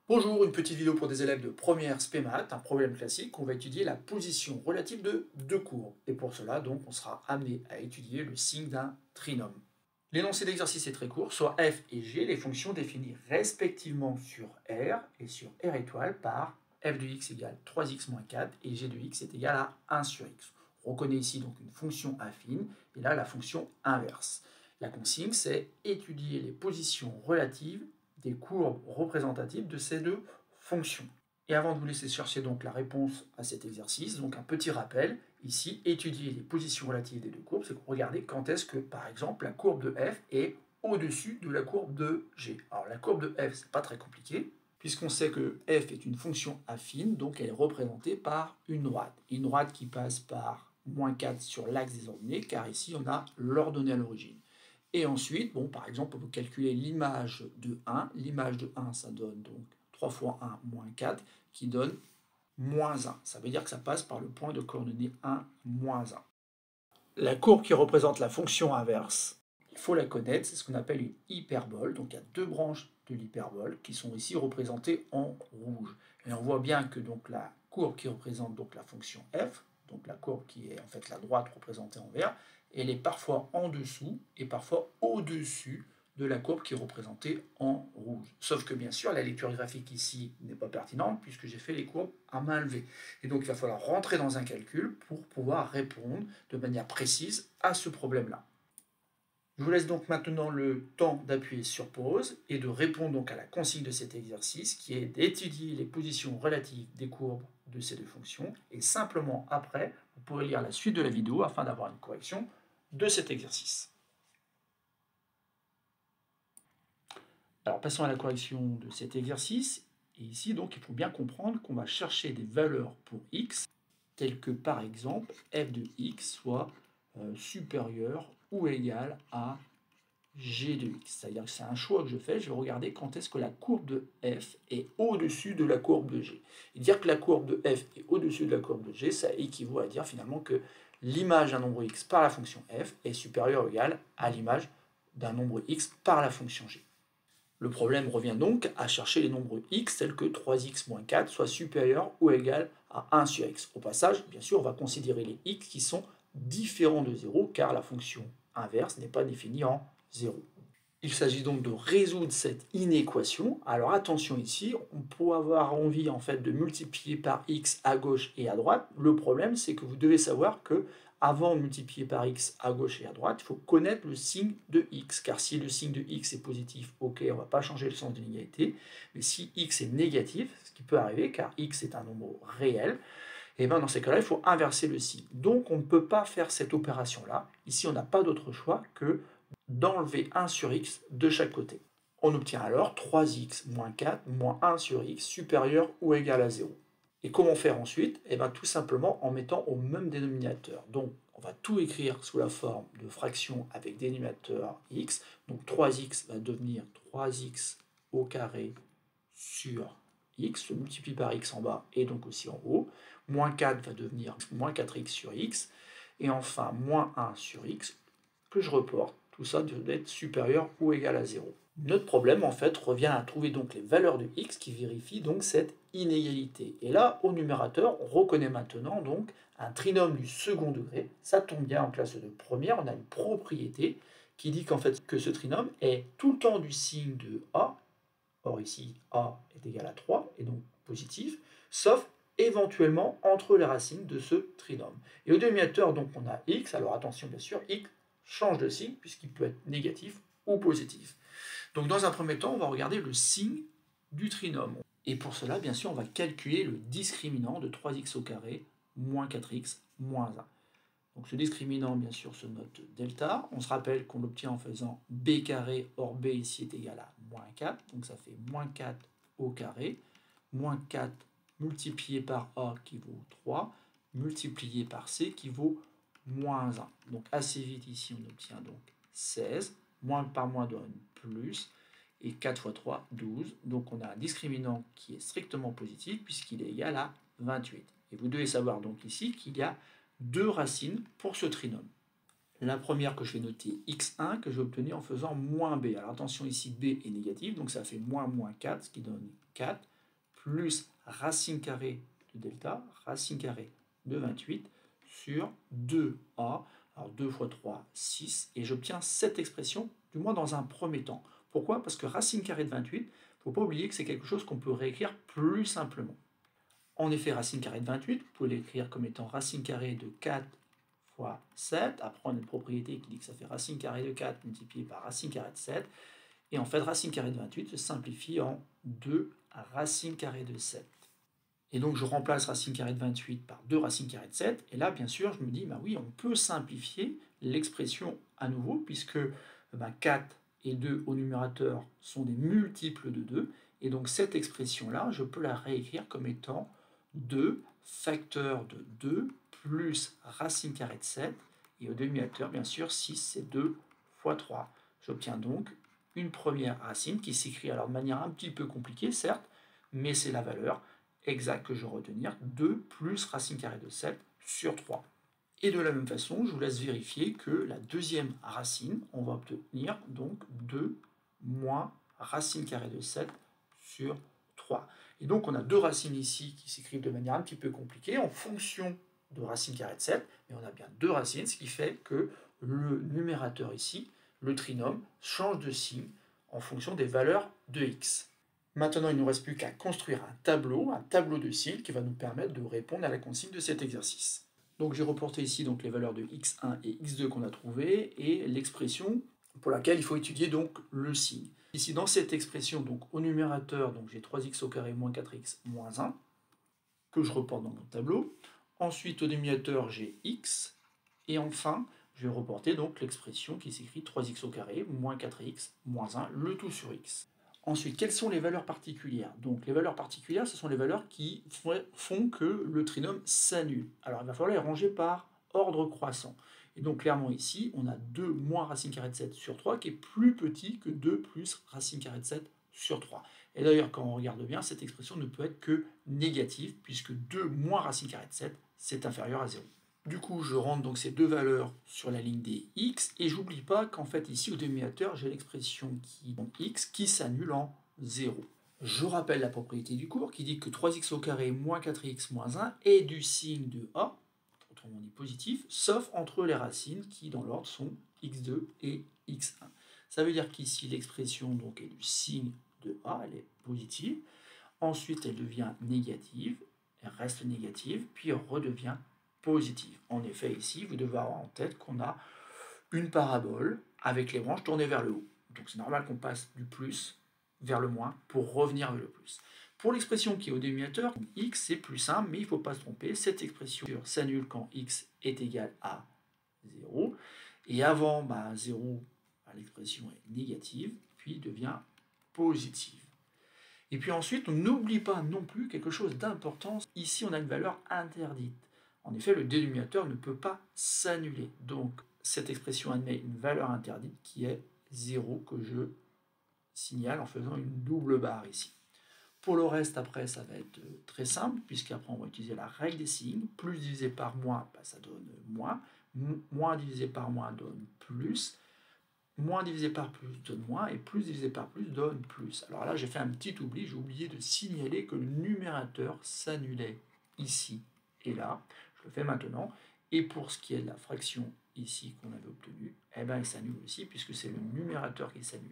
Bonjour, une petite vidéo pour des élèves de première spé maths, un problème classique. On va étudier la position relative de deux courbes. Et pour cela, donc, on sera amené à étudier le signe d'un trinôme. L'énoncé d'exercice est très court, soit f et g, les fonctions définies respectivement sur R et sur R étoile par f de x égale 3x moins 4 et g de x est égal à 1 sur x. On reconnaît ici donc une fonction affine et là la fonction inverse. La consigne, c'est étudier les positions relatives des courbes représentatives de ces deux fonctions. Et avant de vous laisser chercher donc la réponse à cet exercice, donc un petit rappel, ici, étudier les positions relatives des deux courbes, c'est qu'on regarde quand est-ce que, par exemple, la courbe de f est au-dessus de la courbe de g. Alors la courbe de f, c'est pas très compliqué, puisqu'on sait que f est une fonction affine, donc elle est représentée par une droite. Une droite qui passe par moins 4 sur l'axe des ordonnées, car ici on a l'ordonnée à l'origine. Et ensuite, bon, par exemple, on peut calculer l'image de 1. L'image de 1, ça donne donc 3 fois 1 moins 4, qui donne moins 1. Ça veut dire que ça passe par le point de coordonnées 1, moins 1. La courbe qui représente la fonction inverse, il faut la connaître, c'est ce qu'on appelle une hyperbole. Donc il y a deux branches de l'hyperbole qui sont ici représentées en rouge. Et on voit bien que donc la courbe qui représente donc la fonction f, donc la courbe qui est en fait la droite représentée en vert, elle est parfois en dessous et parfois au-dessus de la courbe qui est représentée en rouge. Sauf que bien sûr, la lecture graphique ici n'est pas pertinente puisque j'ai fait les courbes à main levée. Et donc il va falloir rentrer dans un calcul pour pouvoir répondre de manière précise à ce problème-là. Je vous laisse donc maintenant le temps d'appuyer sur pause et de répondre donc à la consigne de cet exercice qui est d'étudier les positions relatives des courbes de ces deux fonctions et simplement après, vous pourrez lire la suite de la vidéo afin d'avoir une correction de cet exercice. Alors passons à la correction de cet exercice. Et ici, donc, il faut bien comprendre qu'on va chercher des valeurs pour x, telles que par exemple f de x soit supérieur ou égal à g de x. C'est-à-dire que c'est un choix que je fais, je vais regarder quand est-ce que la courbe de f est au-dessus de la courbe de g. Et dire que la courbe de f est au-dessus de la courbe de g, ça équivaut à dire finalement que l'image d'un nombre x par la fonction f est supérieure ou égale à l'image d'un nombre x par la fonction g. Le problème revient donc à chercher les nombres x tels que 3x moins 4 soit supérieur ou égal à 1 sur x. Au passage, bien sûr, on va considérer les x qui sont différents de 0 car la fonction inverse n'est pas définie en 0. Il s'agit donc de résoudre cette inéquation. Alors attention ici, on peut avoir envie en fait de multiplier par x à gauche et à droite. Le problème, c'est que vous devez savoir que avant de multiplier par x à gauche et à droite, il faut connaître le signe de x, car si le signe de x est positif, ok, on ne va pas changer le sens de l'égalité, mais si x est négatif, ce qui peut arriver, car x est un nombre réel, et bien dans ces cas-là, il faut inverser le signe. Donc on ne peut pas faire cette opération-là. Ici, on n'a pas d'autre choix que d'enlever 1 sur x de chaque côté. On obtient alors 3x moins 4 moins 1 sur x supérieur ou égal à 0. Et comment faire ensuite? Eh bien tout simplement en mettant au même dénominateur. Donc on va tout écrire sous la forme de fraction avec dénominateur x. Donc 3x va devenir 3x au carré sur x, se multiplie par x en bas et donc aussi en haut. Moins 4 va devenir moins 4x sur x. Et enfin moins 1 sur x que je reporte. Tout ça doit être supérieur ou égal à 0. Notre problème, en fait, revient à trouver donc les valeurs de x qui vérifient donc cette inégalité. Et là, au numérateur, on reconnaît maintenant donc un trinôme du second degré. Ça tombe bien en classe de première, on a une propriété qui dit qu'en fait que ce trinôme est tout le temps du signe de a. Or ici, a est égal à 3, et donc positif, sauf éventuellement entre les racines de ce trinôme. Et au dénominateur, donc on a x, alors attention bien sûr, x change de signe puisqu'il peut être négatif ou positif. Donc dans un premier temps, on va regarder le signe du trinôme. Et pour cela, bien sûr, on va calculer le discriminant de 3x au carré moins 4x moins 1. Donc ce discriminant, bien sûr, se note delta. On se rappelle qu'on l'obtient en faisant b carré, or b ici est égal à moins 4. Donc ça fait moins 4 au carré. Moins 4 multiplié par a qui vaut 3, multiplié par c qui vaut moins 1. Donc assez vite ici, on obtient donc 16. Moins par moins donne plus. Et 4 fois 3, 12. Donc on a un discriminant qui est strictement positif puisqu'il est égal à 28. Et vous devez savoir donc ici qu'il y a deux racines pour ce trinôme. La première que je vais noter x1 que je vais obtenir en faisant moins b. Alors attention ici b est négatif, donc ça fait moins 4, ce qui donne 4. plus racine carrée de delta, racine carrée de 28 sur 2a. Alors 2 fois 3, 6, et j'obtiens cette expression, du moins dans un premier temps. Pourquoi? Parce que racine carrée de 28, il ne faut pas oublier que c'est quelque chose qu'on peut réécrire plus simplement. En effet, racine carrée de 28, vous pouvez l'écrire comme étant racine carrée de 4 fois 7. Après, on a une propriété qui dit que ça fait racine carrée de 4 multiplié par racine carrée de 7. Et en fait, racine carrée de 28 se simplifie en 2 racine carrée de 7. Et donc, je remplace racine carrée de 28 par 2 racine carrée de 7. Et là, bien sûr, je me dis, bah oui, on peut simplifier l'expression à nouveau, puisque 4 et 2 au numérateur sont des multiples de 2. Et donc, cette expression-là, je peux la réécrire comme étant 2 facteur de 2 plus racine carrée de 7. Et au dénominateur, bien sûr, 6, c'est 2 fois 3. J'obtiens donc une première racine qui s'écrit alors de manière un petit peu compliquée, certes, mais c'est la valeur exacte que je vais retenir, 2 plus racine carrée de 7 sur 3. Et de la même façon, je vous laisse vérifier que la deuxième racine, on va obtenir donc 2 moins racine carrée de 7 sur 3. Et donc on a deux racines ici qui s'écrivent de manière un petit peu compliquée en fonction de racine carrée de 7, mais on a bien deux racines, ce qui fait que le numérateur ici, le trinôme, change de signe en fonction des valeurs de x. Maintenant, il ne nous reste plus qu'à construire un tableau de signes qui va nous permettre de répondre à la consigne de cet exercice. Donc j'ai reporté ici donc, les valeurs de x1 et x2 qu'on a trouvées et l'expression pour laquelle il faut étudier donc le signe. Ici, dans cette expression, donc au numérateur, donc j'ai 3x au carré moins 4x moins 1, que je reporte dans mon tableau. Ensuite, au dénominateur, j'ai x. Et enfin, je vais reporter donc l'expression qui s'écrit 3x au carré moins 4x moins 1, le tout sur x. Ensuite, quelles sont les valeurs particulières? Donc, les valeurs particulières, ce sont les valeurs qui font que le trinôme s'annule. Alors, il va falloir les ranger par ordre croissant. Et donc, clairement, ici, on a 2 moins racine carrée de 7 sur 3, qui est plus petit que 2 plus racine carrée de 7 sur 3. Et d'ailleurs, quand on regarde bien, cette expression ne peut être que négative, puisque 2 moins racine carrée de 7, c'est inférieur à 0. Du coup, je rentre donc ces deux valeurs sur la ligne des x, et j'oublie pas qu'en fait, ici, au dénominateur, j'ai l'expression x qui s'annule en 0. Je rappelle la propriété du cours qui dit que 3x au carré moins 4x moins 1 est du signe de a, autrement dit positif, sauf entre les racines qui, dans l'ordre, sont x2 et x1. Ça veut dire qu'ici, l'expression donc est du signe de a, elle est positive. Ensuite, elle devient négative, elle reste négative, puis elle redevient positive. En effet, ici, vous devez avoir en tête qu'on a une parabole avec les branches tournées vers le haut. Donc c'est normal qu'on passe du plus vers le moins pour revenir vers le plus. Pour l'expression qui est au dénominateur, x c'est plus simple, mais il ne faut pas se tromper. Cette expression s'annule quand x est égal à 0. Et avant 0, l'expression est négative, puis devient positive. Et puis ensuite, on n'oublie pas non plus quelque chose d'important. Ici, on a une valeur interdite. En effet, le dénominateur ne peut pas s'annuler. Donc, cette expression admet une valeur interdite qui est 0 que je signale en faisant une double barre ici. Pour le reste, après, ça va être très simple, puisqu'après, on va utiliser la règle des signes. Plus divisé par moins, ça donne moins. Moins divisé par moins donne plus. Moins divisé par plus donne moins, et plus divisé par plus donne plus. Alors là, j'ai fait un petit oubli, j'ai oublié de signaler que le numérateur s'annulait ici et là. Je le fais maintenant. Et pour ce qui est de la fraction ici qu'on avait obtenue, eh ben, il s'annule aussi, puisque c'est le numérateur qui s'annule.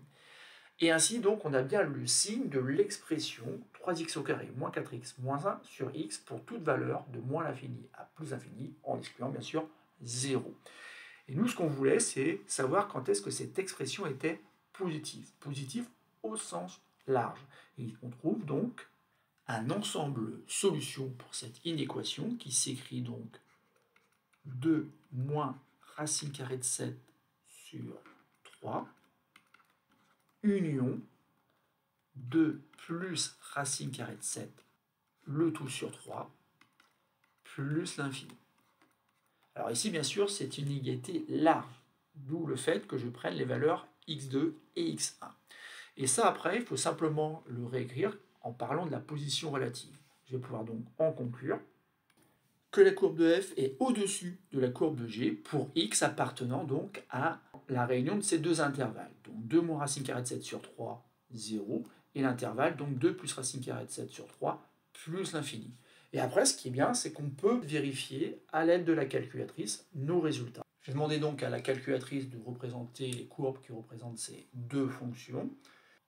Et ainsi, donc, on a bien le signe de l'expression 3x au carré moins 4x moins 1 sur x pour toute valeur de moins l'infini à plus l'infini, en excluant bien sûr 0. Et nous, ce qu'on voulait, c'est savoir quand est-ce que cette expression était positive. Positive au sens large. Et on trouve donc un ensemble solution pour cette inéquation qui s'écrit donc 2 moins racine carrée de 7 sur 3, union 2 plus racine carrée de 7, le tout sur 3, plus l'infini. Alors ici, bien sûr, c'est une inégalité large, d'où le fait que je prenne les valeurs x2 et x1. Et ça, après, il faut simplement le réécrire en parlant de la position relative. Je vais pouvoir donc en conclure que la courbe de f est au-dessus de la courbe de g pour x appartenant donc à la réunion de ces deux intervalles. Donc 2 moins racine carrée de 7 sur 3, 0, et l'intervalle, donc 2 plus racine carrée de 7 sur 3 plus l'infini. Et après, ce qui est bien, c'est qu'on peut vérifier à l'aide de la calculatrice nos résultats. Je vais demander donc à la calculatrice de représenter les courbes qui représentent ces deux fonctions.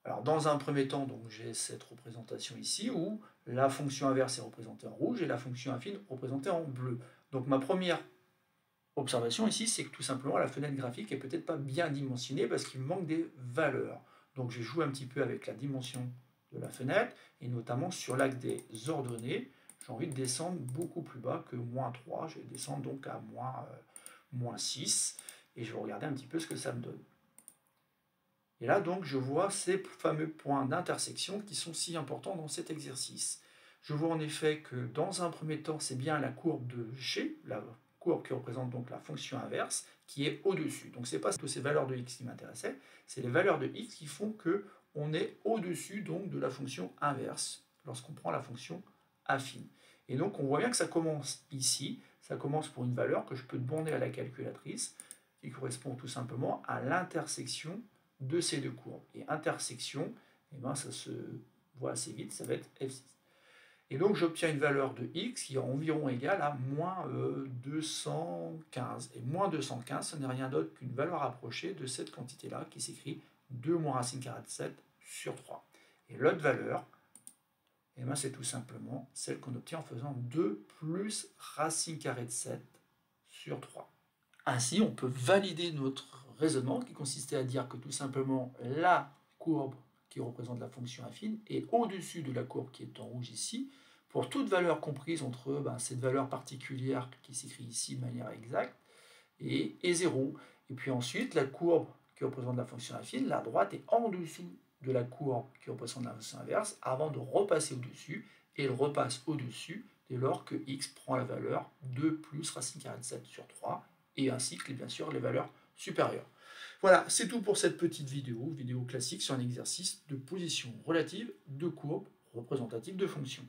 Alors dans un premier temps, j'ai cette représentation ici où la fonction inverse est représentée en rouge et la fonction affine représentée en bleu. Donc ma première observation ici, c'est que tout simplement la fenêtre graphique n'est peut-être pas bien dimensionnée parce qu'il me manque des valeurs. Donc j'ai joué un petit peu avec la dimension de la fenêtre et notamment sur l'axe des ordonnées, j'ai envie de descendre beaucoup plus bas que moins 3. Je vais descendre donc à moins 6 et je vais regarder un petit peu ce que ça me donne. Et là, donc, je vois ces fameux points d'intersection qui sont si importants dans cet exercice. Je vois en effet que dans un premier temps, c'est bien la courbe de G, la courbe qui représente donc la fonction inverse, qui est au-dessus. Donc, ce n'est pas toutes ces valeurs de x qui m'intéressaient, c'est les valeurs de x qui font qu'on est au-dessus donc de la fonction inverse lorsqu'on prend la fonction affine. Et donc, on voit bien que ça commence ici, ça commence pour une valeur que je peux demander à la calculatrice, qui correspond tout simplement à l'intersection de ces deux courbes. Et intersection, ça se voit assez vite, ça va être F6. Et donc j'obtiens une valeur de x qui est environ égale à moins 215. Et moins 215, ce n'est rien d'autre qu'une valeur approchée de cette quantité-là qui s'écrit 2 moins racine carrée de 7 sur 3. Et l'autre valeur, c'est tout simplement celle qu'on obtient en faisant 2 plus racine carrée de 7 sur 3. Ainsi, on peut valider notre raisonnement qui consistait à dire que tout simplement la courbe qui représente la fonction affine est au-dessus de la courbe qui est en rouge ici, pour toute valeur comprise entre cette valeur particulière qui s'écrit ici de manière exacte et 0. Et puis ensuite, la courbe qui représente la fonction affine, la droite est en dessous de la courbe qui représente la fonction inverse avant de repasser au-dessus, et elle repasse au-dessus dès lors que x prend la valeur 2 plus racine carrée de 7 sur 3, et ainsi que bien sûr les valeurs supérieures. Voilà, c'est tout pour cette petite vidéo classique sur un exercice de position relative de courbes représentatives de fonctions.